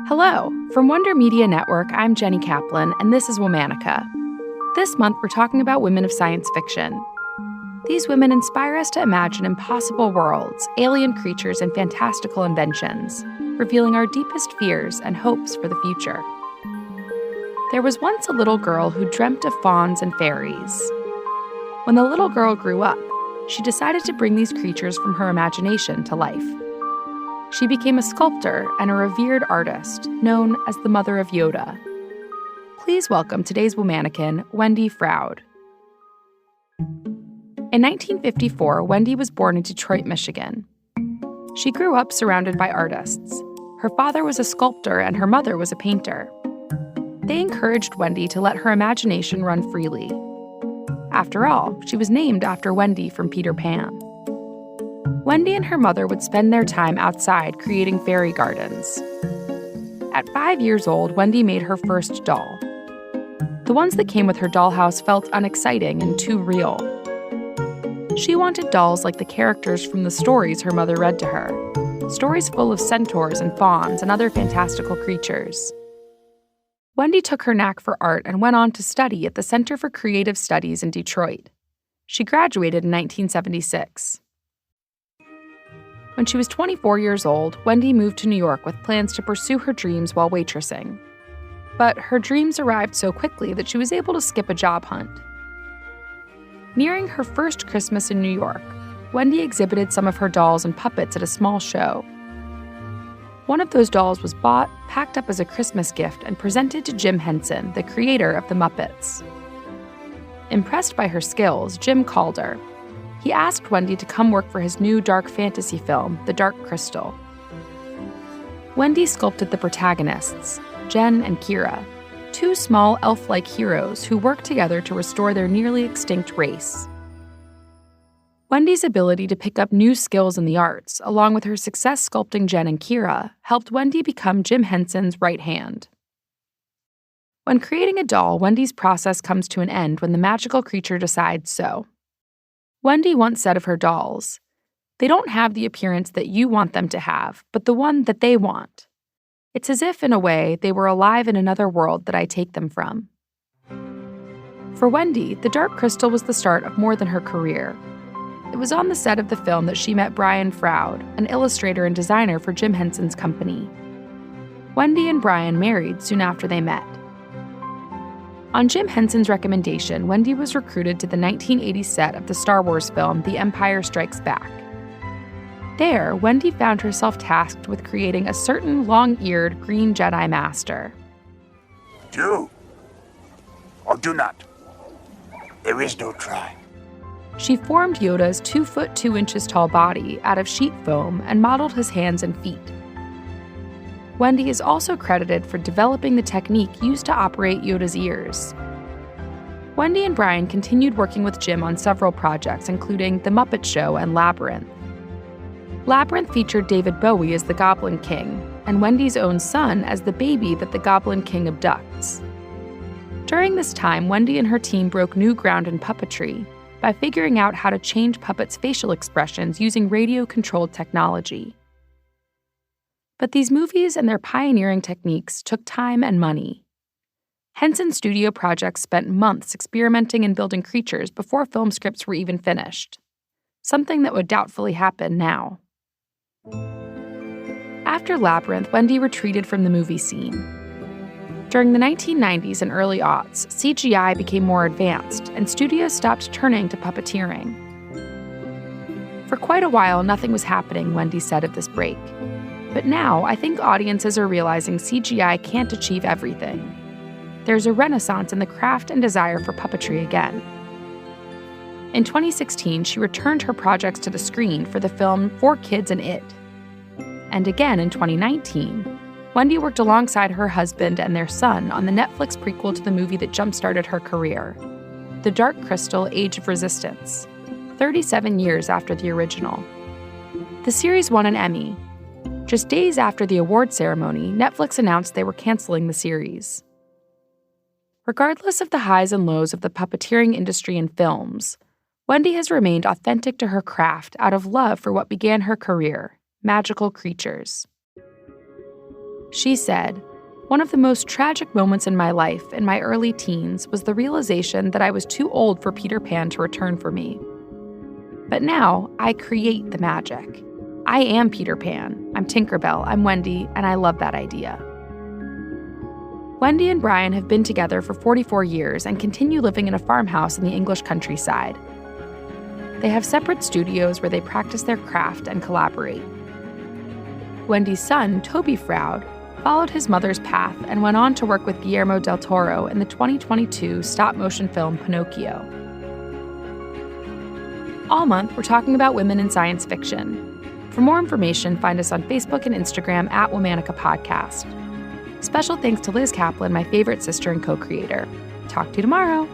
Hello! From Wonder Media Network, I'm Jenny Kaplan, and this is Womanica. This month, we're talking about women of science fiction. These women inspire us to imagine impossible worlds, alien creatures, and fantastical inventions, revealing our deepest fears and hopes for the future. There was once a little girl who dreamt of fauns and fairies. When the little girl grew up, she decided to bring these creatures from her imagination to life. She became a sculptor and a revered artist, known as the Mother of Yoda. Please welcome today's Womanican, Wendy Froud. In 1954, Wendy was born in Detroit, Michigan. She grew up surrounded by artists. Her father was a sculptor and her mother was a painter. They encouraged Wendy to let her imagination run freely. After all, she was named after Wendy from Peter Pan. Wendy and her mother would spend their time outside creating fairy gardens. At 5 years old, Wendy made her first doll. The ones that came with her dollhouse felt unexciting and too real. She wanted dolls like the characters from the stories her mother read to her, stories full of centaurs and fauns and other fantastical creatures. Wendy took her knack for art and went on to study at the Center for Creative Studies in Detroit. She graduated in 1976. When she was 24 years old, Wendy moved to New York with plans to pursue her dreams while waitressing. But her dreams arrived so quickly that she was able to skip a job hunt. Nearing her first Christmas in New York, Wendy exhibited some of her dolls and puppets at a small show. One of those dolls was bought, packed up as a Christmas gift, and presented to Jim Henson, the creator of the Muppets. Impressed by her skills, Jim called her. He asked Wendy to come work for his new dark fantasy film, The Dark Crystal. Wendy sculpted the protagonists, Jen and Kira, two small elf-like heroes who work together to restore their nearly extinct race. Wendy's ability to pick up new skills in the arts, along with her success sculpting Jen and Kira, helped Wendy become Jim Henson's right hand. When creating a doll, Wendy's process comes to an end when the magical creature decides so. Wendy once said of her dolls, "They don't have the appearance that you want them to have, but the one that they want. It's as if, in a way, they were alive in another world that I take them from." For Wendy, The Dark Crystal was the start of more than her career. It was on the set of the film that she met Wendy Froud, an illustrator and designer for Jim Henson's company. Wendy and Brian married soon after they met. On Jim Henson's recommendation, Wendy was recruited to the 1980 set of the Star Wars film The Empire Strikes Back. There, Wendy found herself tasked with creating a certain long-eared green Jedi Master. Do or do not. There is no try. She formed Yoda's 2 foot 2 inches tall body out of sheet foam and modeled his hands and feet. Wendy is also credited for developing the technique used to operate Yoda's ears. Wendy and Brian continued working with Jim on several projects, including The Muppet Show and Labyrinth. Labyrinth featured David Bowie as the Goblin King, and Wendy's own son as the baby that the Goblin King abducts. During this time, Wendy and her team broke new ground in puppetry by figuring out how to change puppets' facial expressions using radio-controlled technology. But these movies and their pioneering techniques took time and money. Henson Studio projects spent months experimenting and building creatures before film scripts were even finished, something that would doubtfully happen now. After Labyrinth, Wendy retreated from the movie scene. During the 1990s and early aughts, CGI became more advanced, and studios stopped turning to puppeteering. For quite a while, nothing was happening, Wendy said of this break. But now, I think audiences are realizing CGI can't achieve everything. There's a renaissance in the craft and desire for puppetry again. In 2016, she returned her projects to the screen for the film 4 Kids and It. And again in 2019, Wendy worked alongside her husband and their son on the Netflix prequel to the movie that jump-started her career, The Dark Crystal: Age of Resistance, 37 years after the original. The series won an Emmy. Just days after the award ceremony, Netflix announced they were canceling the series. Regardless of the highs and lows of the puppeteering industry and films, Wendy has remained authentic to her craft out of love for what began her career, magical creatures. She said, "One of the most tragic moments in my life in my early teens was the realization that I was too old for Peter Pan to return for me. But now I create the magic. I am Peter Pan. I'm Tinkerbell. I'm Wendy, and I love that idea." Wendy and Brian have been together for 44 years and continue living in a farmhouse in the English countryside. They have separate studios where they practice their craft and collaborate. Wendy's son, Toby Froud, followed his mother's path and went on to work with Guillermo del Toro in the 2022 stop-motion film Pinocchio. All month, we're talking about women in science fiction. For more information, find us on Facebook and Instagram at Womanica Podcast. Special thanks to Liz Kaplan, my favorite sister and co-creator. Talk to you tomorrow.